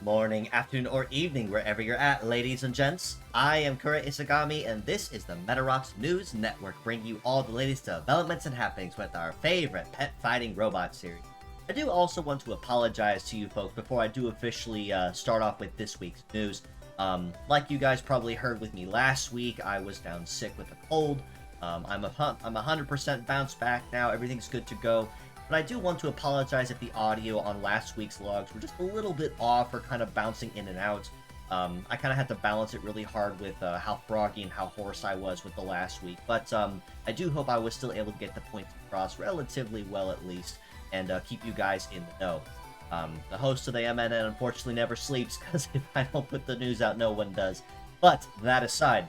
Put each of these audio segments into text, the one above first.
morning, afternoon, or evening, wherever you're at, ladies and gents. I am Kurojiri, and this is the Medarot News Network, bringing you all the latest developments and happenings with our favorite pet fighting robot series. I do also want to apologize to you folks before I do officially start off with this week's news. Like you guys probably heard with me last week, I was down sick with a cold. I'm 100% bounced back now. Everything's good to go. But I do want to apologize if the audio on last week's logs were just a little bit off or kind of bouncing in and out. I kind of had to balance it really hard with how froggy and how hoarse I was with the last week. But I do hope I was still able to get the points across relatively well at least, and keep you guys in the know. The host of the MNN unfortunately never sleeps, because if I don't put the news out, no one does. But that aside,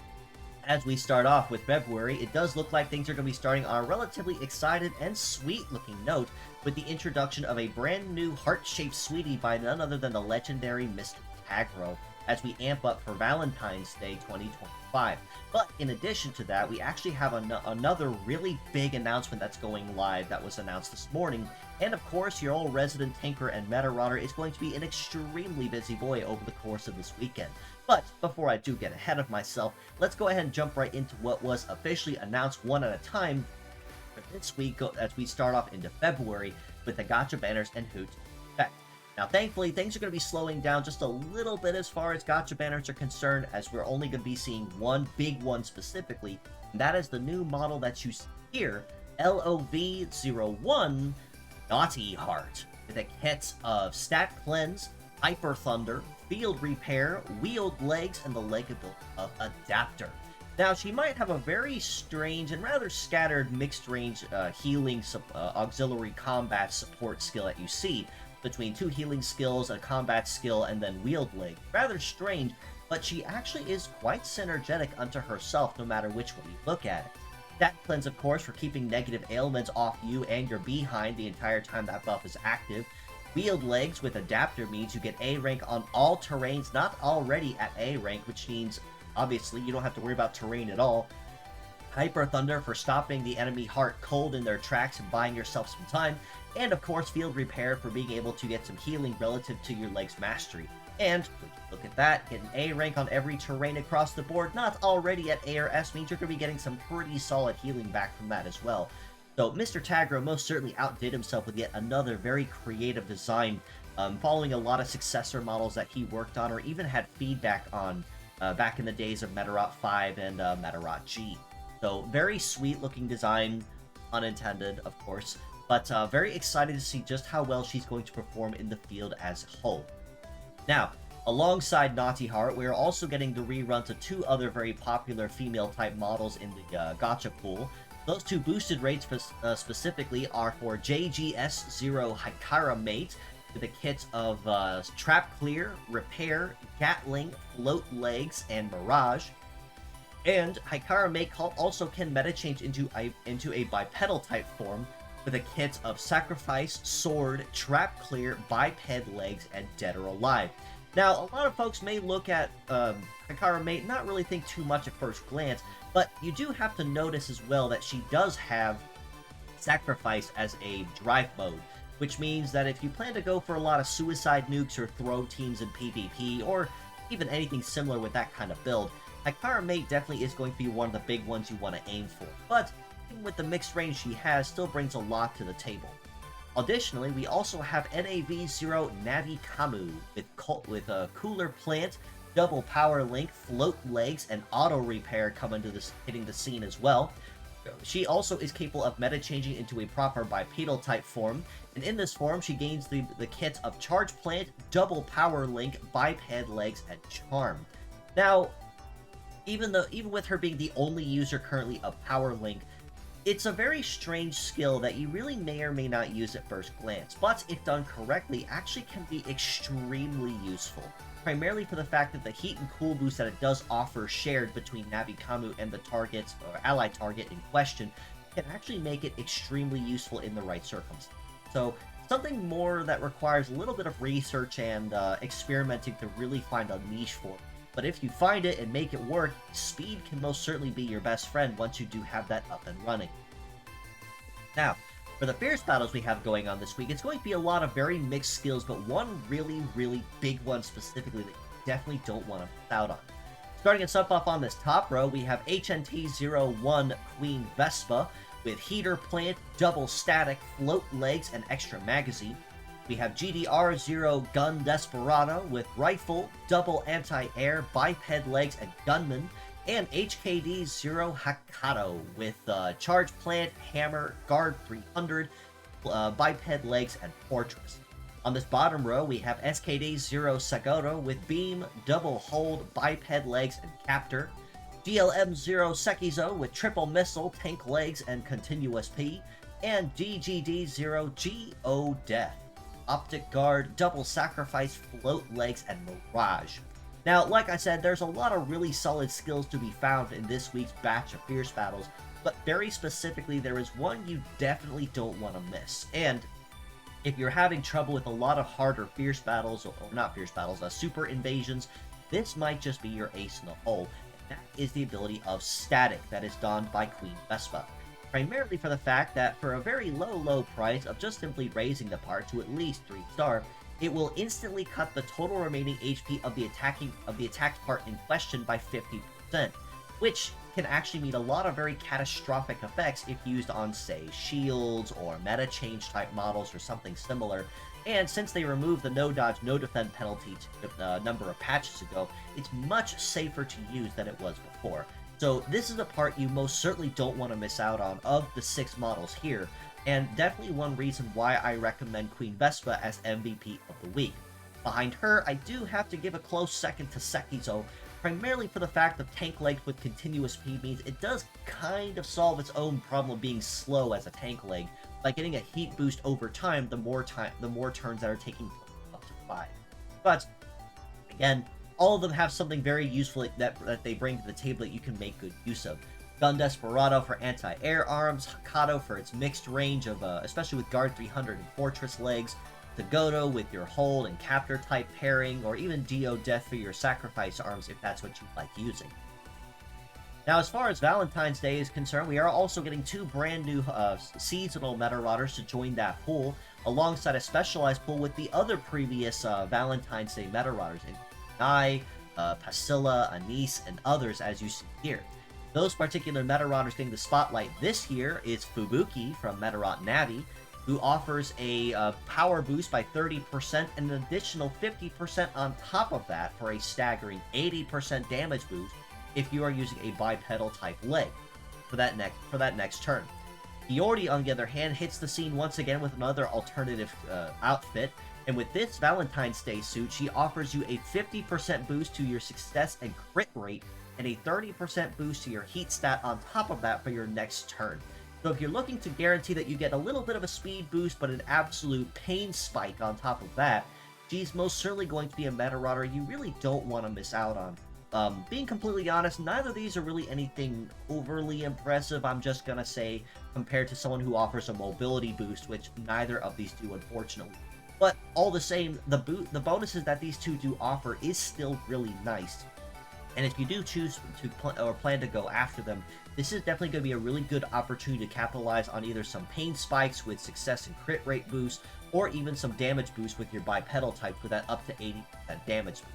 as we start off with February, it does look like things are going to be starting on a relatively excited and sweet-looking note with the introduction of a brand new heart-shaped sweetie by none other than the legendary Mr. TAGRO, as we amp up for Valentine's Day 2025. But in addition to that, we actually have another really big announcement that's going live that was announced this morning. And of course, your old resident Tinker and Medarotter is going to be an extremely busy boy over the course of this weekend. But before I do get ahead of myself, let's go ahead and jump right into what was officially announced one at a time for this week as we start off into February with the gacha banners and who to expect. Now, thankfully, things are going to be slowing down just a little bit as far as gacha banners are concerned, as we're only going to be seeing one big one specifically, and that is the new model that you see here, LOV01 Naughty Heart, with a kit of Stat Cleanse, Hyper Thunder, Field Repair, Wheeled Legs, and the leg ability of Adapter. Now, she might have a very strange and rather scattered mixed-range healing auxiliary combat support skill that you see, between two healing skills, a combat skill, and then Wheeled Leg. Rather strange, but she actually is quite synergetic unto herself no matter which way you look at it. Stat Cleanse, of course, for keeping negative ailments off you and your behind the entire time that buff is active. Wheeled Legs with Adapter means you get A rank on all terrains not already at A rank, which means, obviously, you don't have to worry about terrain at all. Hyper Thunder for stopping the enemy heart cold in their tracks and buying yourself some time. And, of course, Field Repair for being able to get some healing relative to your leg's mastery. And, look at that, get an A rank on every terrain across the board, not already at A or S, means you're going to be getting some pretty solid healing back from that as well. So Mr. TAGRO most certainly outdid himself with yet another very creative design, following a lot of successor models that he worked on or even had feedback on back in the days of Medarot 5 and Medarot G. So very sweet looking design, unintended of course, but very excited to see just how well she's going to perform in the field as a whole. Now, alongside Naughty Heart, we're also getting the rerun to two other very popular female-type models in the gacha pool. Those two boosted rates specifically are for JGS0 Hikara Mate, with a kit of Trap Clear, Repair, Gatling, Float Legs, and Mirage. And Hikara Mate also can meta change into a bipedal-type form, with a kit of Sacrifice, Sword, Trap Clear, Biped Legs, and Dead or Alive. Now, a lot of folks may look at Hikara Mate and not really think too much at first glance, but you do have to notice as well that she does have Sacrifice as a drive mode, which means that if you plan to go for a lot of suicide nukes or throw teams in PvP, or even anything similar with that kind of build, Hikara Mate definitely is going to be one of the big ones you want to aim for. But even with the mixed range she has, still brings a lot to the table. Additionally, we also have NAV0 Navi Kamu with a Cooler Plant, Double Power Link, Float Legs, and Auto Repair hitting the scene as well. She also is capable of meta changing into a proper bipedal type form, and in this form she gains the kit of Charge Plant, Double Power Link, Biped Legs, and Charm. Now, even with her being the only user currently of Power Link, it's a very strange skill that you really may or may not use at first glance, but if done correctly, actually can be extremely useful. Primarily for the fact that the heat and cool boost that it does offer shared between Navi Kamu and the target or ally target in question can actually make it extremely useful in the right circumstances. So something more that requires a little bit of research and experimenting to really find a niche for. But if you find it and make it work, speed can most certainly be your best friend once you do have that up and running. Now, For the fierce battles we have going on this week, it's going to be a lot of very mixed skills, but one really, really big one specifically that you definitely don't want to miss out on. Starting us up on this top row, we have HNT-01 Queen Vespa with heater plant, double static, float legs, and extra magazine. We have GDR-0 Gun Desperado with rifle, double anti-air, biped legs, and gunman. And HKD-0 Hakato with charge plant, hammer, guard 300, biped legs, and fortress. On this bottom row, we have SKD-0 Sagoro with beam, double hold, biped legs, and captor. GLM-0 Sekizo with triple missile, tank legs, and continuous P. And DGD-0 GO Death, optic guard, double sacrifice, float legs, and mirage. Now, like I said, there's a lot of really solid skills to be found in this week's batch of fierce battles, but very specifically, there is one you definitely don't want to miss. And if you're having trouble with a lot of harder fierce battles, or not fierce battles, super invasions, this might just be your ace in the hole. And that is the ability of Static that is donned by Queen Vespa. Primarily for the fact that for a very low price of just simply raising the part to at least 3-star, it will instantly cut the total remaining HP of the attacked part in question by 50%, which can actually mean a lot of very catastrophic effects if used on, say, shields or meta change type models or something similar. And since they removed the no dodge, no defend penalty a number of patches ago, it's much safer to use than it was before. So this is a part you most certainly don't want to miss out on of the 6 models here, and definitely one reason why I recommend Queen Vespa as MVP of the week. Behind her, I do have to give a close second to Sekizo, primarily for the fact that tank legs with continuous P means it does kind of solve its own problem of being slow as a tank leg, by getting a heat boost over time, the more turns that are taking up to 5. But, again, all of them have something very useful that they bring to the table that you can make good use of. Gun Desperado for anti-air arms, Hakato for its mixed range of, especially with Guard 300 and Fortress legs, Tagoto with your hold and captor type pairing, or even Dio Death for your sacrifice arms if that's what you like using. Now, as far as Valentine's Day is concerned, we are also getting 2 brand new seasonal Metarotters to join that pool, alongside a specialized pool with the other previous Valentine's Day Metarotters, in Nai, Pasilla, Anise, and others as you see here. Those particular Metarotters getting the spotlight this year is Fubuki from Medarot Navi, who offers a power boost by 30% and an additional 50% on top of that for a staggering 80% damage boost if you are using a bipedal type leg for that next turn. Iori, on the other hand, hits the scene once again with another alternative outfit, and with this Valentine's Day suit, she offers you a 50% boost to your success and crit rate, and a 30% boost to your heat stat on top of that for your next turn. So if you're looking to guarantee that you get a little bit of a speed boost, but an absolute pain spike on top of that, she's most certainly going to be a Metarotter you really don't want to miss out on. Being completely honest, neither of these are really anything overly impressive, I'm just gonna say, compared to someone who offers a mobility boost, which neither of these do, unfortunately. But all the same, the bonuses that these two do offer is still really nice. And if you do choose to plan to go after them, this is definitely going to be a really good opportunity to capitalize on either some pain spikes with success and crit rate boost, or even some damage boost with your bipedal type for that up to 80% damage boost.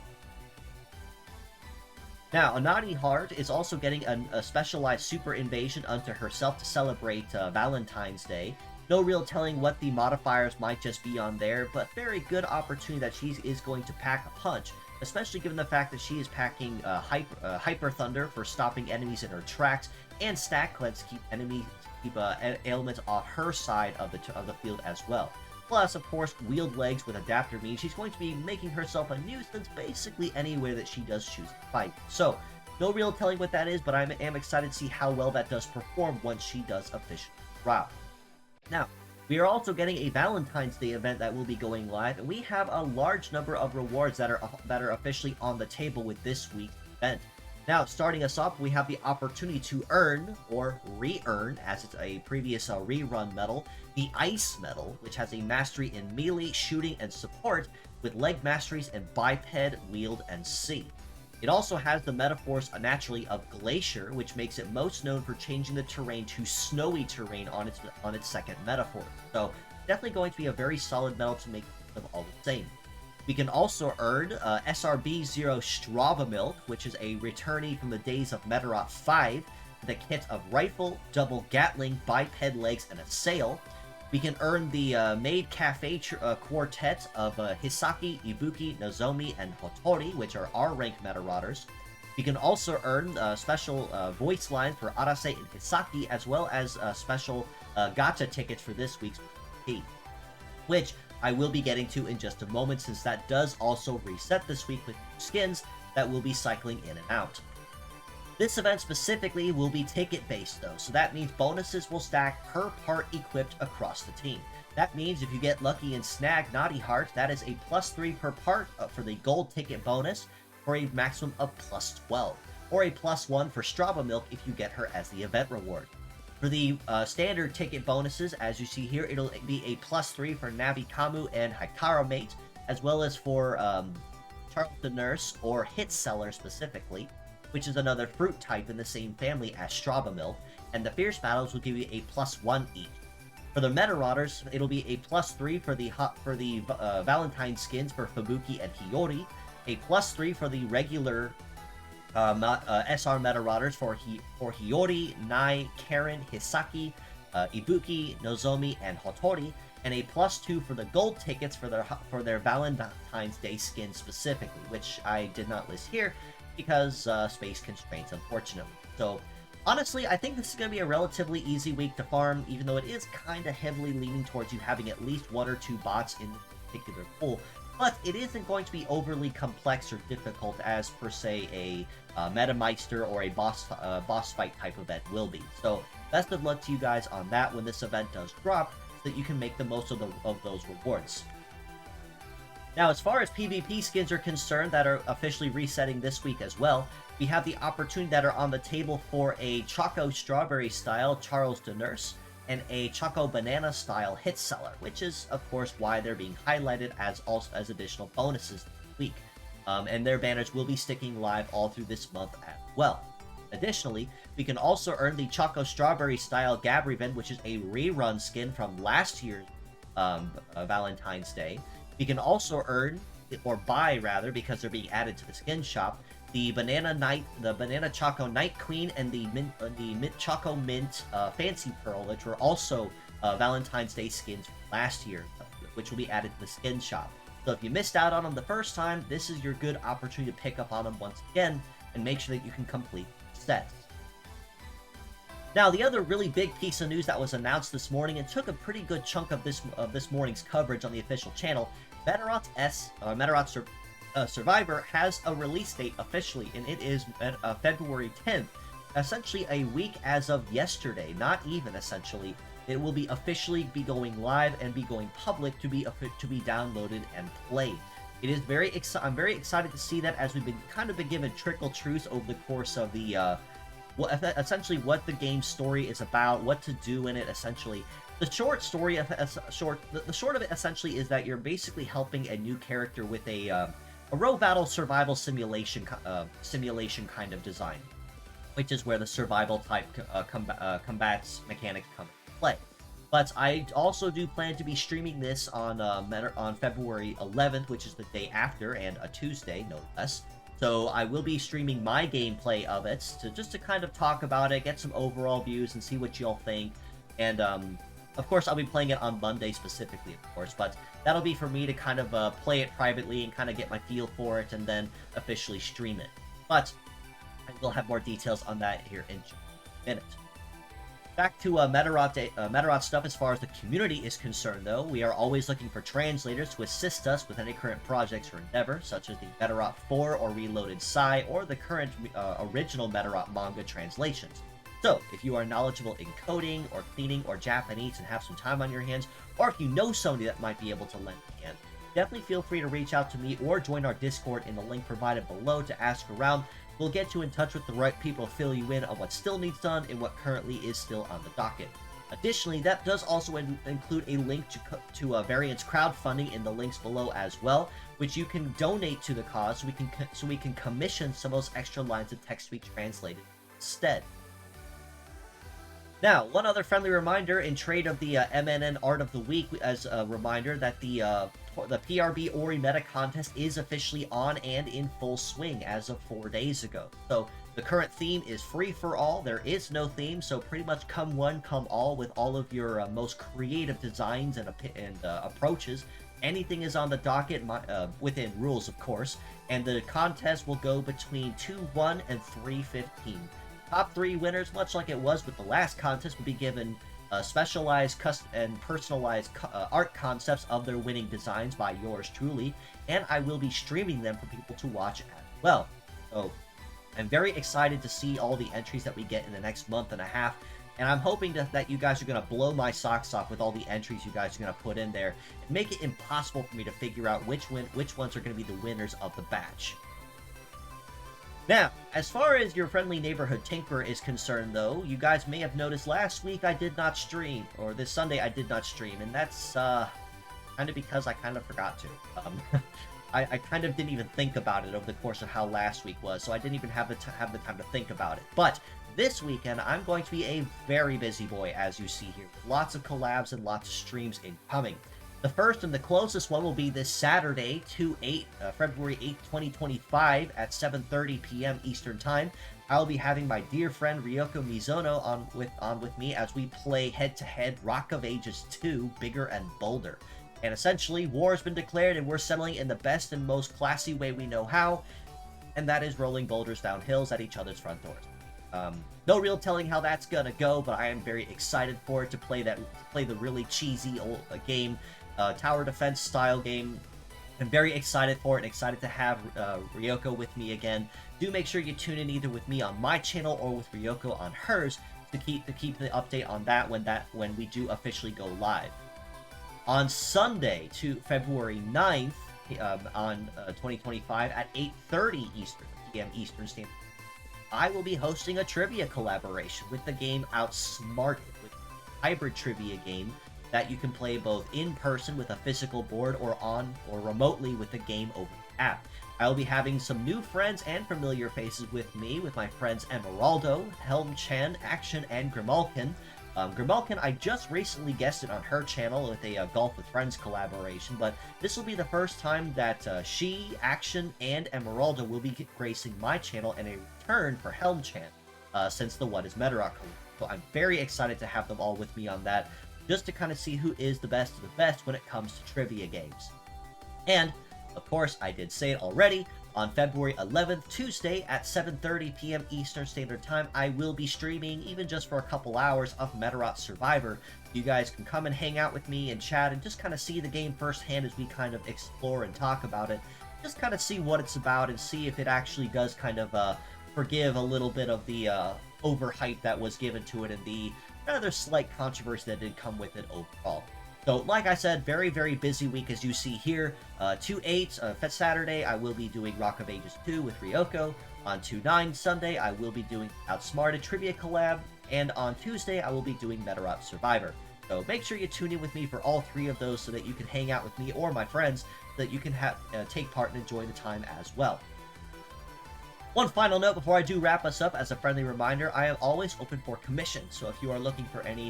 Now, Anadi Heart is also getting a specialized super invasion unto herself to celebrate Valentine's Day. No real telling what the modifiers might just be on there, but very good opportunity that she is going to pack a punch, especially given the fact that she is packing Hyper Thunder for stopping enemies in her tracks, and Stack Cleanse to keep ailments off her side of the field as well. Plus, of course, Wheeled Legs with Adapter means she's going to be making herself a nuisance basically anywhere that she does choose to fight. So, no real telling what that is, but I am excited to see how well that does perform once she does officially drop. Now, we are also getting a Valentine's Day event that will be going live, and we have a large number of rewards that are officially on the table with this week's event. Now, starting us off, we have the opportunity to earn, or re-earn, as it's a previous rerun medal, the Ice Medal, which has a mastery in melee, shooting, and support, with leg masteries in Biped, Wield, and C. It also has the metaphors naturally of Glacier, which makes it most known for changing the terrain to snowy terrain on its second metaphor. So definitely going to be a very solid medal to make them all the same. We can also earn SRB-0 Strava Milk, which is a returnee from the days of Medarot 5, with a kit of rifle, double Gatling, biped legs, and a sail. We can earn the Maid Cafe quartet of Hisaki, Ibuki, Nozomi, and Hotori, which are R-rank Metarotters. We can also earn special voice lines for Arase and Hisaki, as well as special gacha tickets for this week's PvP, which I will be getting to in just a moment, since that does also reset this week with skins that will be cycling in and out. This event specifically will be ticket-based though, so that means bonuses will stack per part equipped across the team. That means if you get lucky and snag Naughty Heart, that is a +3 per part for the gold ticket bonus for a maximum of +12, or a +1 for Strava Milk if you get her as the event reward. For the standard ticket bonuses, as you see here, it'll be a +3 for Navi Kamu and Hikara Mate, as well as for Charles the Nurse, or Hit Seller specifically, which is another fruit type in the same family as Strava Milk, and the Fierce Battles will give you a +1 each. For the Metarotters, it'll be a +3 for the Valentine skins for Fubuki and Hiyori, a +3 for the regular SR Metarotters for Hiyori, Nai, Karen, Hisaki, Ibuki, Nozomi, and Hotori, and a +2 for the gold tickets for their Valentine's Day skins specifically, which I did not list here because space constraints, unfortunately. So honestly, I think this is going to be a relatively easy week to farm, even though it is kind of heavily leaning towards you having at least 1 or 2 bots in the particular pool. But it isn't going to be overly complex or difficult as, per se, a Metameister or a boss fight type event will be. So best of luck to you guys on that when this event does drop, so that you can make the most of those rewards. Now, as far as PvP skins are concerned that are officially resetting this week as well, we have the opportunity that are on the table for a Choco Strawberry style Charles the Nurse and a Choco Banana style Hit Seller, which is, of course, why they're being highlighted as additional bonuses this week. And their banners will be sticking live all through this month as well. Additionally, we can also earn the Choco Strawberry style Gabriven, which is a rerun skin from last year's Valentine's Day. We can also earn, or buy rather, because they're being added to the skin shop, the Banana Choco Night Queen, and the Mint Choco Mint Fancy Pearl, which were also Valentine's Day skins from last year, which will be added to the skin shop. So if you missed out on them the first time, this is your good opportunity to pick up on them once again, and make sure that you can complete the sets. Now, the other really big piece of news that was announced this morning and took a pretty good chunk of this morning's coverage on the official channel, Medarot Survivor has a release date officially, and it is February 10th. Essentially a week as of yesterday, not even essentially. It will be officially going live and be going public to be downloaded and played. It is I'm very excited to see that, as we've been given trickle truths over the course of the essentially what the game's story is about, what to do in it. Essentially, the short of it essentially is that you're basically helping a new character with a row battle survival simulation kind of design, which is where the survival type combats mechanics come into play. But I also do plan to be streaming this on February 11th, which is the day after, and a Tuesday, no less. So I will be streaming my gameplay of it, just to kind of talk about it, get some overall views, and see what y'all think. And of course, I'll be playing it on Monday specifically, of course, but that'll be for me to kind of play it privately and kind of get my feel for it, and then officially stream it. But I will have more details on that here in just a minute. Back to Medarot stuff as far as the community is concerned, though. We are always looking for translators to assist us with any current projects or endeavor, such as the Medarot 4 or Reloaded Sai, or the current original Medarot manga translations. So, if you are knowledgeable in coding, or cleaning, or Japanese, and have some time on your hands, or if you know somebody that might be able to lend a hand, definitely feel free to reach out to me or join our Discord in the link provided below to ask around. We'll get you in touch with the right people to fill you in on what still needs done and what currently is still on the docket. Additionally, that does also include a link to Variant's crowdfunding in the links below as well, which you can donate to the cause so we can commission some of those extra lines of text to be translated instead. Now, one other friendly reminder in trade of the MNN Art of the Week, as a reminder that the PRB Ori Meta Contest is officially on and in full swing as of 4 days ago. So the current theme is free for all. There is no theme, so pretty much come one, come all with all of your most creative designs and approaches. Anything is on the docket, within rules, of course, and the contest will go between 2-1 and 3-15. Top 3 winners, much like it was with the last contest, will be given specialized and personalized art concepts of their winning designs by yours truly, and I will be streaming them for people to watch as well. So I'm very excited to see all the entries that we get in the next month and a half, and I'm hoping that you guys are going to blow my socks off with all the entries you guys are going to put in there, and make it impossible for me to figure out which ones are going to be the winners of the batch. Now, as far as your friendly neighborhood tinkerer is concerned, though, you guys may have noticed last week I did not stream, or this Sunday I did not stream, and that's kind of because I kind of forgot to. I kind of didn't even think about it over the course of how last week was, so I didn't even have the time to think about it. But this weekend, I'm going to be a very busy boy, as you see here. Lots of collabs and lots of streams incoming. The first and the closest one will be this Saturday, February 8th, 2025 at 7:30 p.m. Eastern Time. I'll be having my dear friend Ryoko Mizono on with me as we play head-to-head Rock of Ages 2, Bigger and Bolder. And essentially, war has been declared and we're settling in the best and most classy way we know how, and that is rolling boulders down hills at each other's front doors. No real telling how that's gonna go, but I am very excited for it to play the really cheesy old game. Tower defense style game. I'm very excited for it and excited to have Ryoko with me again. Do make sure you tune in either with me on my channel or with Ryoko on hers to keep the update on when we do officially go live. On Sunday, to February 9th, 2025 at 8:30 p.m. Eastern Standard, I will be hosting a trivia collaboration with the game Outsmarted, with a hybrid trivia game that you can play both in person with a physical board or remotely with the game over the app. I'll be having some new friends and familiar faces with me, with my friends Emeraldo, Helm-chan, Action, and Grimalkin. Grimalkin, I just recently guested on her channel with a Golf with Friends collaboration, but this will be the first time that she, Action, and Emeraldo will be gracing my channel in a return for Helm-chan since the What is Medarot collab. So I'm very excited to have them all with me on that, just to kind of see who is the best of the best when it comes to trivia games. And, of course, I did say it already, on February 11th, Tuesday at 7:30 p.m. Eastern Standard Time, I will be streaming, even just for a couple hours, of Medarot Survivor. You guys can come and hang out with me and chat and just kind of see the game firsthand as we kind of explore and talk about it. Just kind of see what it's about and see if it actually does kind of forgive a little bit of the overhype that was given to it and the rather slight controversy that did come with it overall. So, like I said, very, very busy week as you see here. 2/8, Saturday, I will be doing Rock of Ages 2 with Ryoko. On 2/9 Sunday, I will be doing Outsmarted Trivia Collab. And on Tuesday, I will be doing Medarot Survivor. So make sure you tune in with me for all 3 of those so that you can hang out with me or my friends, so that you can take part and enjoy the time as well. One final note before I do wrap us up, as a friendly reminder, I am always open for commissions. So if you are looking for any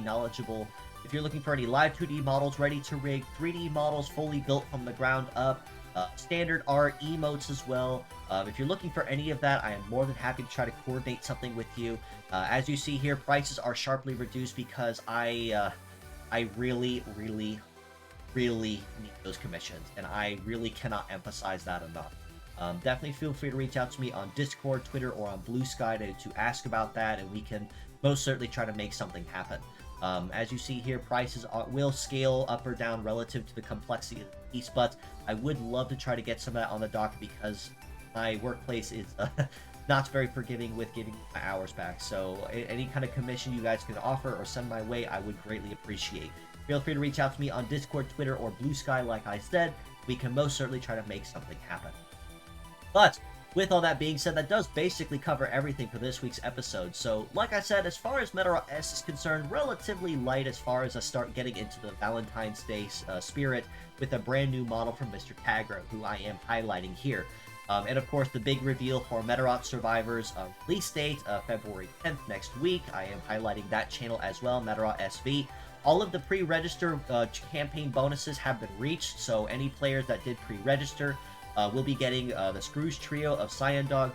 if you're looking for any live 2D models ready to rig, 3D models fully built from the ground up, standard art, emotes as well, if you're looking for any of that, I am more than happy to try to coordinate something with you. As you see here, prices are sharply reduced because I really, really, really need those commissions, and I really cannot emphasize that enough. Definitely feel free to reach out to me on Discord, Twitter, or on Blue Sky to ask about that, and we can most certainly try to make something happen. As you see here, prices will scale up or down relative to the complexity of the piece, but I would love to try to get some of that on the docket because my workplace is not very forgiving with giving my hours back. So any kind of commission you guys can offer or send my way, I would greatly appreciate. Feel free to reach out to me on Discord, Twitter, or Blue Sky like I said. We can most certainly try to make something happen. But With all that being said, that does basically cover everything for this week's episode. So, like I said, as far as Medarot S is concerned, relatively light as far as I start getting into the Valentine's Day spirit with a brand new model from Mr. Tagro, who I am highlighting here. And of course, the big reveal for Medarot Survivor's release date, February 10th next week. I am highlighting that channel as well, Medarot SV. All of the pre-register campaign bonuses have been reached, so any players that did pre-register we'll be getting the Scrooge trio of Cyan Dog,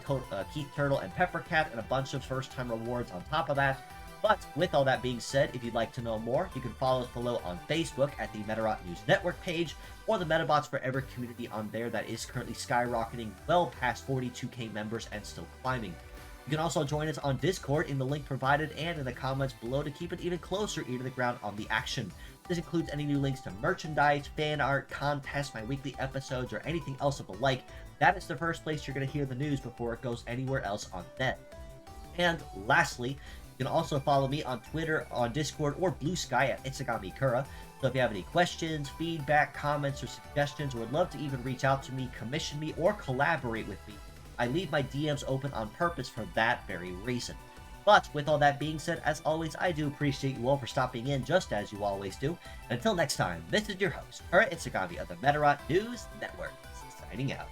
Keith Turtle, and Peppercat, and a bunch of first-time rewards on top of that. But with all that being said, if you'd like to know more, you can follow us below on Facebook at the Medarot News Network page, or the Metabots Forever community on there that is currently skyrocketing well past 42k members and still climbing. You can also join us on Discord in the link provided and in the comments below to keep it even closer ear to the ground on the action. This includes any new links to merchandise, fan art, contests, my weekly episodes, or anything else of the like. That is the first place you're going to hear the news before it goes anywhere else on the net. And lastly, you can also follow me on Twitter, on Discord, or Blue Sky at itsugamikura. So if you have any questions, feedback, comments, or suggestions, or would love to even reach out to me, commission me, or collaborate with me, I leave my DMs open on purpose for that very reason. But with all that being said, as always, I do appreciate you all for stopping in, just as you always do. And until next time, this is your host, Kura Itsugami of the Medarot News Network, signing out.